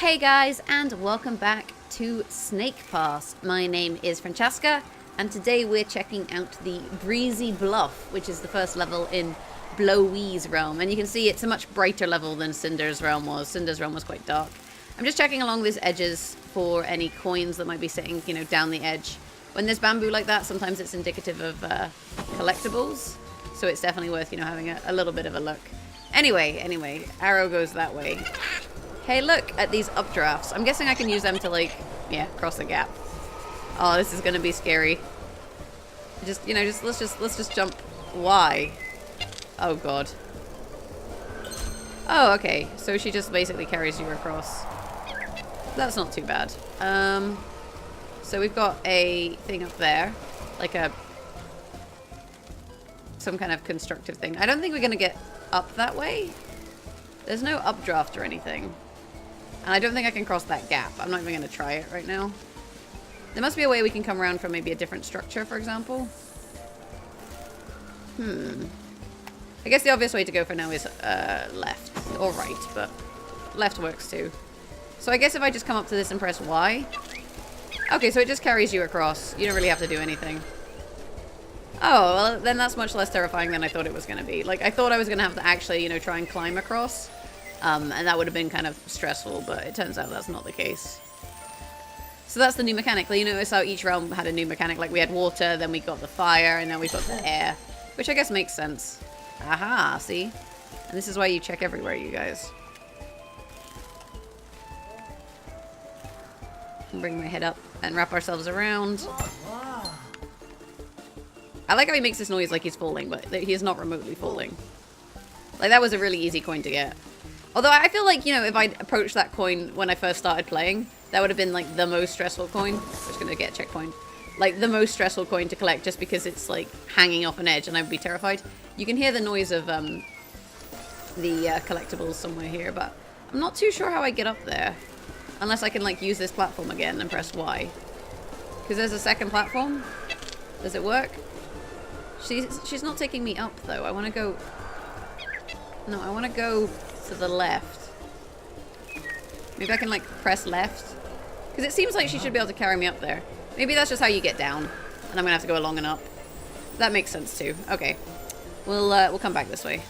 Hey guys, and welcome back to Snake Pass. My name is Francesca, and today we're checking out the Breezy Bluff, which is the first level in Blowee's realm. And you can see it's a much brighter level than Cinder's realm was. Cinder's realm was quite dark. I'm just checking along these edges for any coins that might be sitting, down the edge. When there's bamboo like that, sometimes it's indicative of collectibles. So it's definitely worth, having a little bit of a look. Anyway, arrow goes that way. Hey, look at these updrafts. I'm guessing I can use them to, cross the gap. Oh, this is gonna be scary. Let's just jump. Why? Oh, God. Oh, okay. So she just basically carries you across. That's not too bad. So we've got a thing up there. Some kind of constructive thing. I don't think we're gonna get up that way. There's no updraft or anything. And I don't think I can cross that gap. I'm not even going to try it right now. There must be a way we can come around from maybe a different structure, for example. I guess the obvious way to go for now is left. Or right, but left works too. So I guess if I just come up to this and press Y. Okay, so it just carries you across. You don't really have to do anything. Oh, well, then that's much less terrifying than I thought it was going to be. I thought I was going to have to actually, try and climb across. And that would have been kind of stressful, but it turns out that's not the case. So that's the new mechanic. You notice how each realm had a new mechanic. Like, we had water, then we got the fire, and now we've got the air. Which I guess makes sense. Aha, see? And this is why you check everywhere, you guys. Bring my head up and wrap ourselves around. I like how he makes this noise like he's falling, but he is not remotely falling. That was a really easy coin to get. Although I feel like, if I'd approached that coin when I first started playing, that would have been, the most stressful coin. I'm just going to get a checkpoint. The most stressful coin to collect just because it's, hanging off an edge and I'd be terrified. You can hear the noise of, the collectibles somewhere here, but I'm not too sure how I get up there. Unless I can, use this platform again and press Y. Because there's a second platform. Does it work? She's not taking me up, though. I want to go... No, I want to go to the left. Maybe I can, press left. Because it seems like she should be able to carry me up there. Maybe that's just how you get down. And I'm going to have to go along and up. That makes sense, too. Okay. We'll come back this way.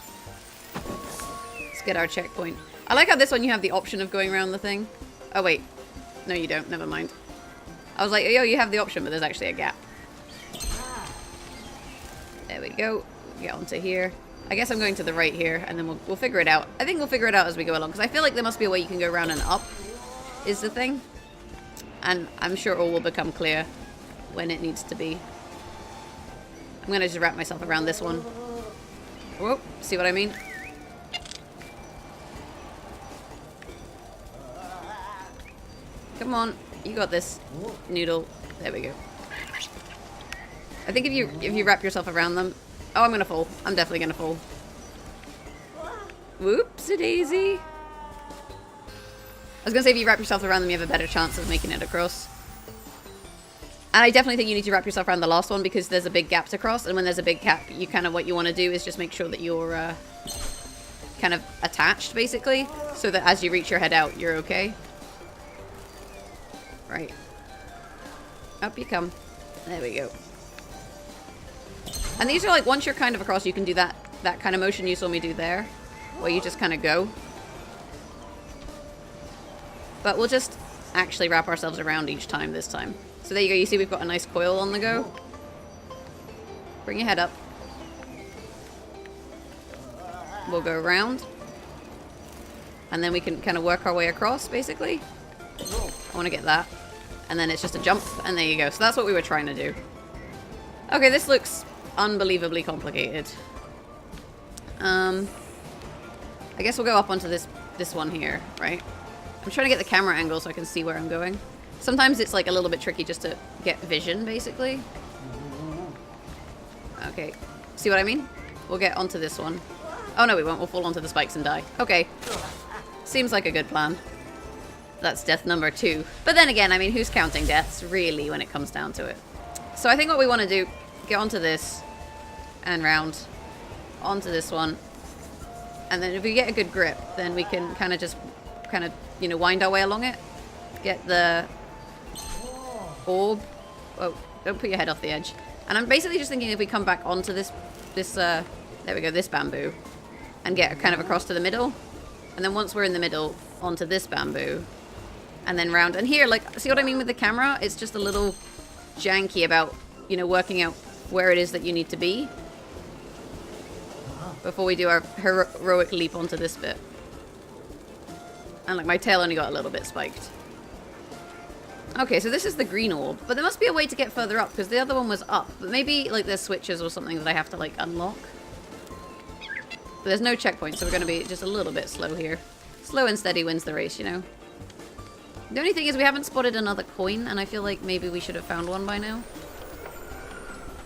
Let's get our checkpoint. I like how this one you have the option of going around the thing. Oh, wait. No, you don't. Never mind. I was like, yo, you have the option, but there's actually a gap. There we go. Get onto here. I guess I'm going to the right here, and then we'll figure it out. I think we'll figure it out as we go along, because I feel like there must be a way you can go around and up, is the thing. And I'm sure all will become clear when it needs to be. I'm going to just wrap myself around this one. Whoa, see what I mean? Come on, you got this, Noodle. There we go. I think if you wrap yourself around them... Oh, I'm gonna fall. I'm definitely gonna fall. Whoopsie-daisy. I was gonna say if you wrap yourself around them, you have a better chance of making it across. And I definitely think you need to wrap yourself around the last one because there's a big gap to cross. And when there's a big gap, what you want to do is just make sure that you're kind of attached, basically. So that as you reach your head out, you're okay. Right. Up you come. There we go. And these are once you're kind of across, you can do that kind of motion you saw me do there. Where you just kind of go. But we'll just actually wrap ourselves around each time this time. So there you go. You see we've got a nice coil on the go. Bring your head up. We'll go around. And then we can kind of work our way across, basically. I want to get that. And then it's just a jump. And there you go. So that's what we were trying to do. Okay, this looks... unbelievably complicated. I guess we'll go up onto this one here, right? I'm trying to get the camera angle so I can see where I'm going. Sometimes it's a little bit tricky just to get vision, basically. Okay. See what I mean? We'll get onto this one. Oh, no, we won't. We'll fall onto the spikes and die. Okay. Seems like a good plan. That's death number 2. But then again, I mean, who's counting deaths, really, when it comes down to it? So I think what we want to do... Get onto this and round onto this one, and then if we get a good grip, then we can kind of just you know, wind our way along it. Get the orb. Oh, don't put your head off the edge. And I'm basically just thinking if we come back onto this, there we go, this bamboo, and get kind of across to the middle. And then once we're in the middle, onto this bamboo, and then round. And here, like, see what I mean with the camera? It's just a little janky about, you know, working out where it is that you need to be before we do our heroic leap onto this bit. And, like, my tail only got a little bit spiked. Okay, so this is the green orb, but there must be a way to get further up, because the other one was up. But maybe, like, there's switches or something that I have to, like, unlock. But there's no checkpoint, so we're going to be just a little bit slow here. Slow and steady wins the race, you know? The only thing is we haven't spotted another coin, and I feel like maybe we should have found one by now.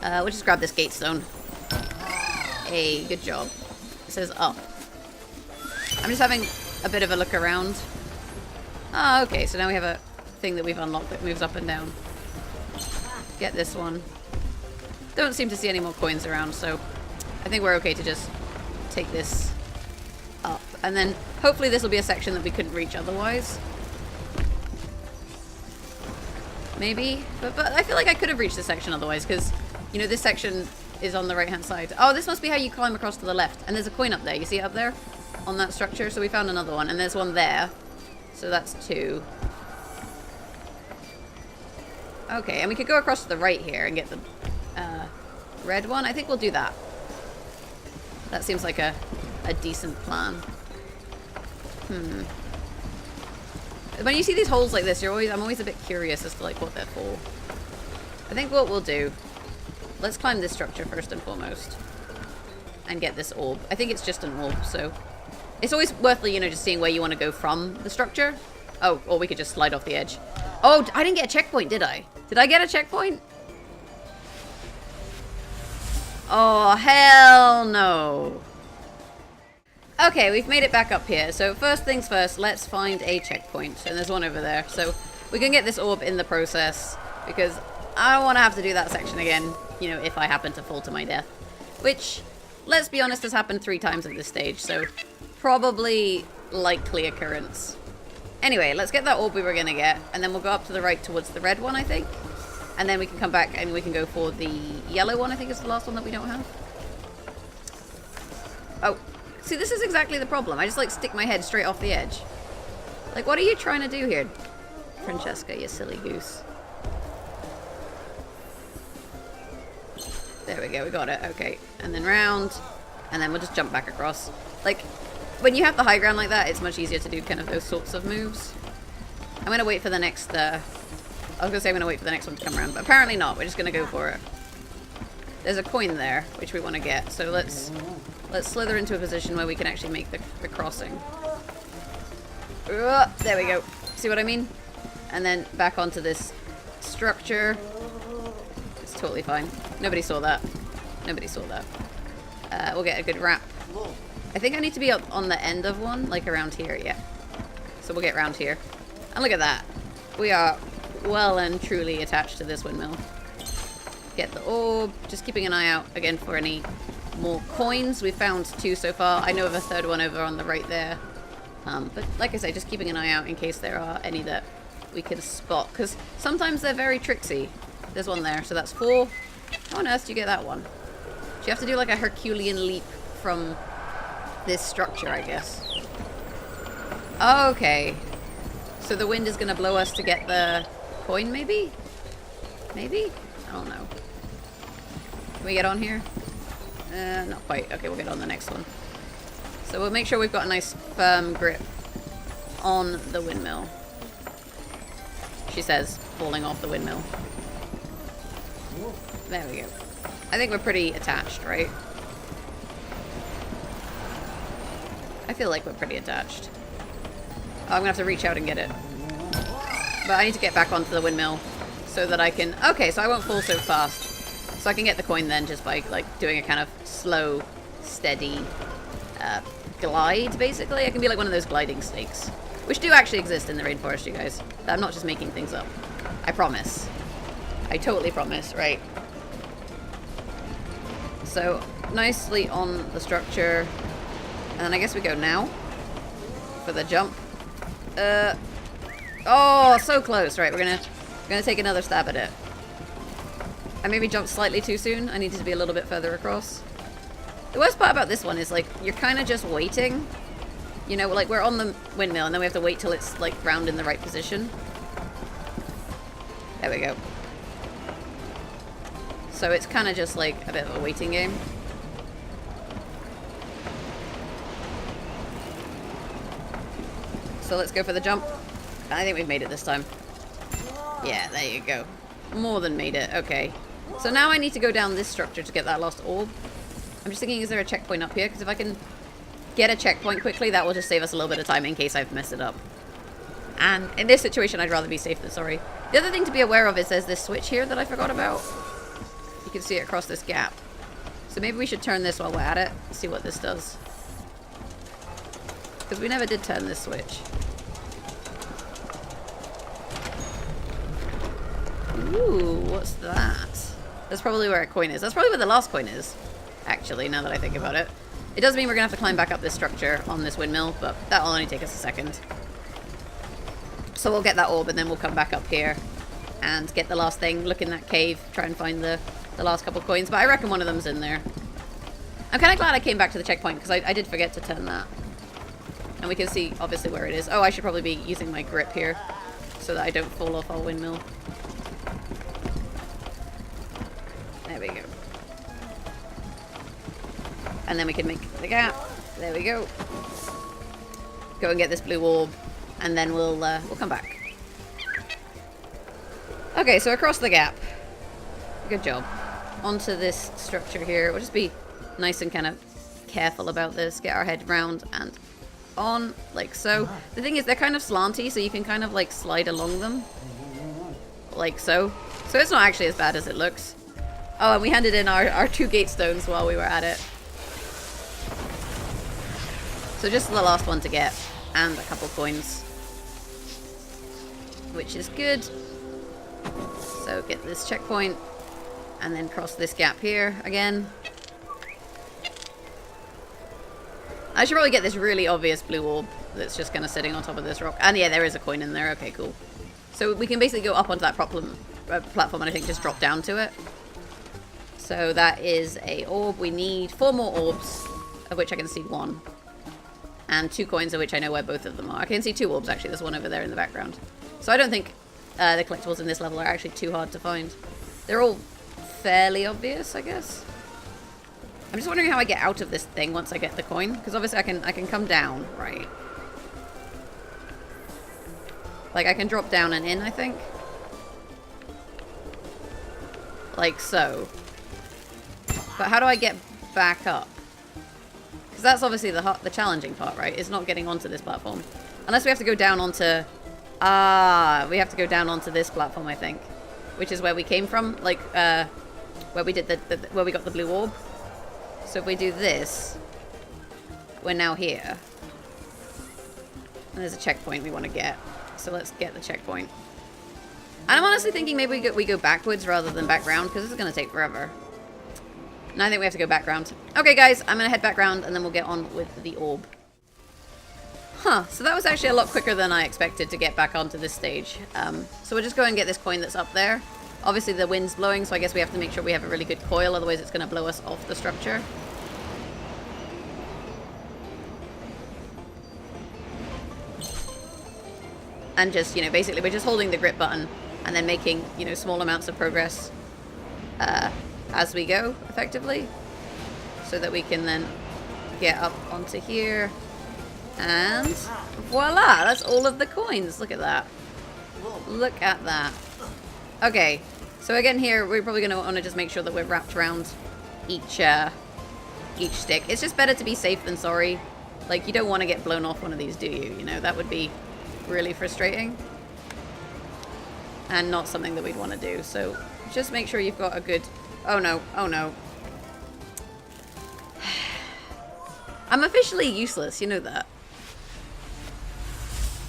We'll just grab this gate stone. Hey, good job. It says up. I'm just having a bit of a look around. Ah, okay, so now we have a thing that we've unlocked that moves up and down. Get this one. Don't seem to see any more coins around, so I think we're okay to just take this up. And then hopefully this will be a section that we couldn't reach otherwise. Maybe? But I feel like I could have reached this section otherwise, because, you know, this section is on the right-hand side. Oh, this must be how you climb across to the left. And there's a coin up there. You see it up there? On that structure? So we found another one. And there's one there. So that's 2. Okay, and we could go across to the right here and get the red one. I think we'll do that. That seems like a decent plan. When you see these holes like this, I'm always a bit curious as to, like, what they're for. I think what we'll do, let's climb this structure first and foremost. And get this orb. I think it's just an orb, so it's always worth, you know, just seeing where you want to go from the structure. Oh, or we could just slide off the edge. Oh, I didn't get a checkpoint, did I? Did I get a checkpoint? Oh, hell no. Okay, we've made it back up here. So first things first, let's find a checkpoint. And there's one over there. So we can get this orb in the process, because I don't want to have to do that section again, you know, if I happen to fall to my death. Which, let's be honest, has happened 3 times at this stage. So probably likely occurrence. Anyway, let's get that orb we were going to get, and then we'll go up to the right towards the red one, I think. And then we can come back and we can go for the yellow one, I think is the last one that we don't have. Oh, see, this is exactly the problem. I just, like, stick my head straight off the edge. Like, what are you trying to do here, Francesca, you silly goose? There we go, we got it, okay. And then round, and then we'll just jump back across. Like, when you have the high ground like that, it's much easier to do kind of those sorts of moves. I'm going to wait for the next, I was going to say I'm going to wait for the next one to come around, but apparently not. We're just going to go for it. There's a coin there, which we want to get, so let's slither into a position where we can actually make the crossing. There we go. See what I mean? And then back onto this structure. It's totally fine. Nobody saw that. Nobody saw that. We'll get a good wrap. I think I need to be up on the end of one, like around here, yeah. So we'll get around here. And look at that. We are well and truly attached to this windmill. Get the orb. Just keeping an eye out, again, for any more coins. We've found 2 so far. I know of a 3rd one over on the right there. But like I say, just keeping an eye out in case there are any that we can spot. Because sometimes they're very tricksy. There's one there, so that's 4. How on earth do you get that one? Do you have to do like a Herculean leap from this structure, I guess? Okay. So the wind is going to blow us to get the coin, maybe? Maybe? I don't know. Can we get on here? Not quite. Okay, we'll get on the next one. So we'll make sure we've got a nice firm grip on the windmill. She says, falling off the windmill. There we go. I think we're pretty attached, right? I feel like we're pretty attached. Oh, I'm gonna have to reach out and get it. But I need to get back onto the windmill so that I can... Okay, so I won't fall so fast. So I can get the coin then just by, like, doing a kind of slow, steady glide, basically. I can be like one of those gliding snakes, which do actually exist in the rainforest, you guys. I'm not just making things up. I promise. I totally promise, right? So, nicely on the structure. And then I guess we go now for the jump. Oh, so close. Right, we're gonna take another stab at it. I maybe jumped slightly too soon. I needed to be a little bit further across. The worst part about this one is, like, you're kind of just waiting. You know, like, we're on the windmill, and then we have to wait till it's, like, round in the right position. There we go. So it's kind of just, like, a bit of a waiting game. So let's go for the jump. I think we've made it this time. Yeah, there you go. More than made it. Okay. So now I need to go down this structure to get that last orb. I'm just thinking, is there a checkpoint up here? Because if I can get a checkpoint quickly, that will just save us a little bit of time in case I've messed it up. And in this situation, I'd rather be safe than sorry. The other thing to be aware of is there's this switch here that I forgot about. You can see it across this gap. So maybe we should turn this while we're at it. See what this does. Because we never did turn this switch. Ooh, what's that? That's probably where a coin is. That's probably where the last coin is, actually, now that I think about it. It does mean we're going to have to climb back up this structure on this windmill, but that'll only take us a second. So we'll get that orb, and then we'll come back up here and get the last thing, look in that cave, try and find the last couple coins. But I reckon one of them's in there. I'm kind of glad I came back to the checkpoint, because I did forget to turn that. And we can see, obviously, where it is. Oh, I should probably be using my grip here so that I don't fall off our windmill. There we go. And then we can make the gap. There we go. Go and get this blue orb, and then we'll come back. Okay, so across the gap. Good job. Onto this structure here. We'll just be nice and kind of careful about this. Get our head round and on, like so. The thing is, they're kind of slanty, so you can kind of like slide along them. Like so. So it's not actually as bad as it looks. Oh, and we handed in our 2 gate stones while we were at it. So just the last one to get, and a couple coins. Which is good. So get this checkpoint, and then cross this gap here again. I should probably get this really obvious blue orb that's just kind of sitting on top of this rock. And yeah, there is a coin in there. Okay, cool. So we can basically go up onto that platform and I think just drop down to it. So that is a orb. We need 4 more orbs, of which I can see 1. And 2 coins, of which I know where both of them are. I can see 2 orbs, actually. There's one over there in the background. So I don't think the collectibles in this level are actually too hard to find. They're all fairly obvious, I guess. I'm just wondering how I get out of this thing once I get the coin. Because obviously I can come down, right? Like, I can drop down and in, I think. Like so. But how do I get back up? Because that's obviously the challenging part, right? Is not getting onto this platform. Unless we have to go down onto... Ah, we have to go down onto this platform, I think. Which is where we came from. Like, where we did where we got the blue orb. So if we do this, we're now here. And there's a checkpoint we want to get. So let's get the checkpoint. And I'm honestly thinking maybe we go backwards rather than back round, because this is going to take forever. And I think we have to go back round. Okay, guys, I'm going to head back round, and then we'll get on with the orb. Huh, so that was actually a lot quicker than I expected to get back onto this stage. So we'll just go and get this coin that's up there. Obviously the wind's blowing, so I guess we have to make sure we have a really good coil, otherwise it's going to blow us off the structure. And just, you know, basically we're just holding the grip button and then making, you know, small amounts of progress as we go, effectively. So that we can then get up onto here. And voila, that's all of the coins. Look at that. Look at that. Okay, so again here, we're probably going to want to just make sure that we're wrapped around each stick. It's just better to be safe than sorry. Like, you don't want to get blown off one of these, do you? You know, that would be really frustrating. And not something that we'd want to do. So just make sure you've got a good... Oh no, oh no. I'm officially useless, you know that.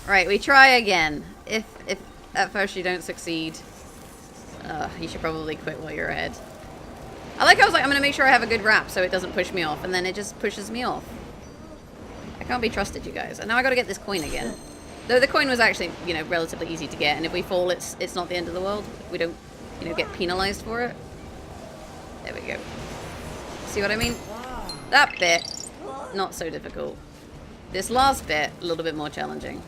Right, we try again. If at first you don't succeed, you should probably quit while you're ahead. I was like, I'm going to make sure I have a good wrap so it doesn't push me off, and then it just pushes me off. I can't be trusted, you guys. And now I got to get this coin again. Though the coin was actually, you know, relatively easy to get, and if we fall, it's not the end of the world. We don't, you know, get penalized for it. There we go. See what I mean? That bit, not so difficult. This last bit, a little bit more challenging.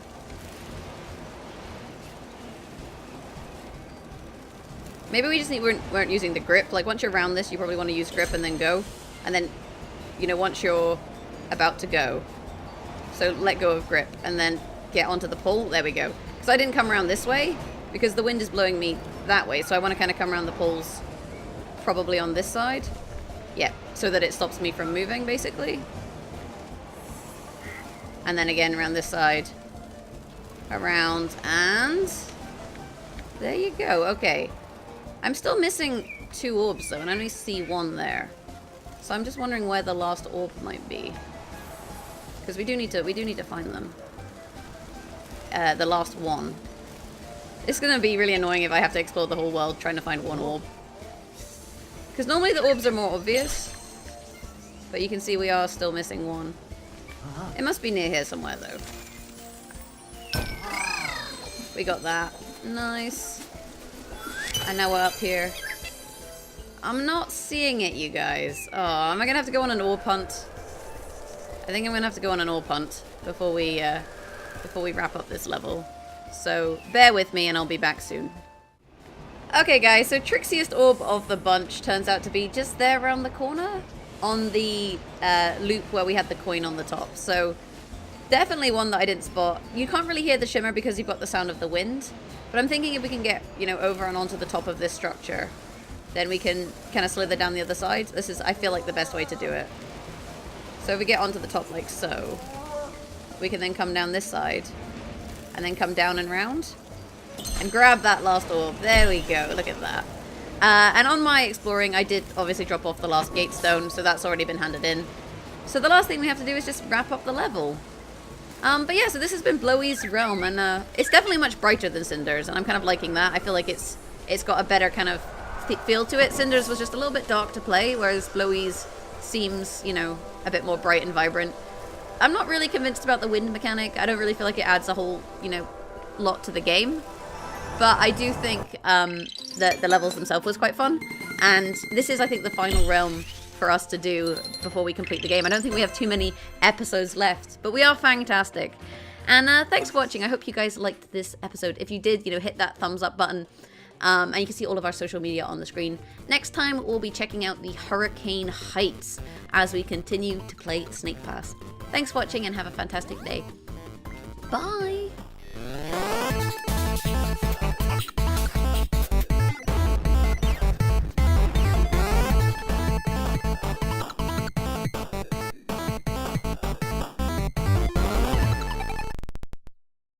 Maybe we just weren't using the grip. Like, once you're around this, you probably want to use grip and then go. And then, you know, once you're about to go, so let go of grip and then get onto the pull. There we go. Because I didn't come around this way because the wind is blowing me that way. So I want to kind of come around the pulls probably on this side. Yeah, so that it stops me from moving, basically. And then again around this side. Around, and there you go. Okay. I'm still missing 2 orbs though, and I only see 1 there. So I'm just wondering where the last orb might be. Because we do need to find them. The last one. It's gonna be really annoying if I have to explore the whole world trying to find 1 orb. Because normally the orbs are more obvious. But you can see we are still missing 1. It must be near here somewhere though. We got that. Nice. And now we're up here. I'm not seeing it, you guys. Oh, am I gonna have to go on an orb hunt? I think I'm gonna have to go on an orb hunt before we wrap up this level. So bear with me and I'll be back soon. Okay guys, so trixiest orb of the bunch turns out to be just there around the corner on the loop where we had the coin on the top. So definitely one that I didn't spot. You can't really hear the shimmer because you've got the sound of the wind. But I'm thinking if we can get, you know, over and onto the top of this structure, then we can kind of slither down the other side. This is, I feel like, the best way to do it. So if we get onto the top like so, we can then come down this side and then come down and round and grab that last orb. There we go. Look at that. And on my exploring, I did obviously drop off the last gate stone, so that's already been handed in. So the last thing we have to do is just wrap up the level. But yeah, so this has been Blowy's Realm, and it's definitely much brighter than Cinders, and I'm kind of liking that. I feel like it's got a better kind of feel to it. Cinders was just a little bit dark to play, whereas Blowy's seems, you know, a bit more bright and vibrant. I'm not really convinced about the wind mechanic. I don't really feel like it adds a whole, you know, lot to the game. But I do think that the levels themselves was quite fun, and this is, I think, the final realm for us to do before we complete the game. I don't think we have too many episodes left, but we are fantastic. And thanks for watching. I hope you guys liked this episode. If you did, you know, hit that thumbs up button. And you can see all of our social media on the screen. Next time, we'll be checking out the Hurricane Heights as we continue to play Snake Pass. Thanks for watching and have a fantastic day. Bye!